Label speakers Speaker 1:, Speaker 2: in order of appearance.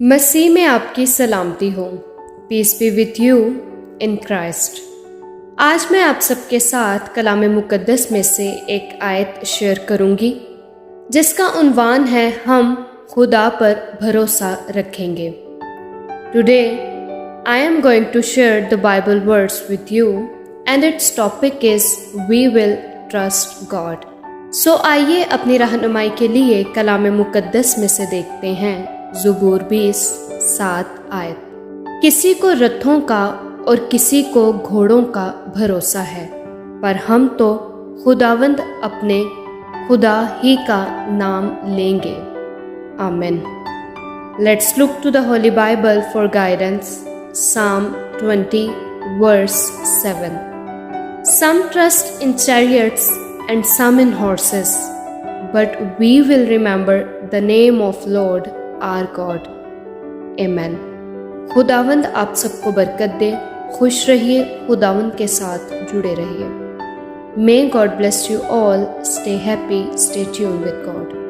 Speaker 1: मसीह में आपकी सलामती हो। Peace be with you in Christ. आज मैं आप सबके साथ कलाम मुकद्दस में से एक आयत शेयर करूंगी जिसका उन्वान है हम खुदा पर भरोसा रखेंगे। Today I am going to share the Bible words with you and its topic is we will trust God. So आइए अपनी रहनुमाई के लिए कलाम मुकद्दस में से देखते हैं ज़बूर 20:7 आयत। किसी को रथों का और किसी को घोड़ों का भरोसा है, पर हम तो खुदावंद अपने खुदा ही का नाम लेंगे। आमीन। Let's look to the holy Bible for guidance. Psalm 20 verse 7. Some trust in chariots and some in horses, but we will remember the name of Lord our God. Amen. खुदावंद आप सबको बरकत दे। खुश रहिए, खुदावंद के साथ जुड़े रहिए। May God bless you all. Stay happy, stay tuned with God.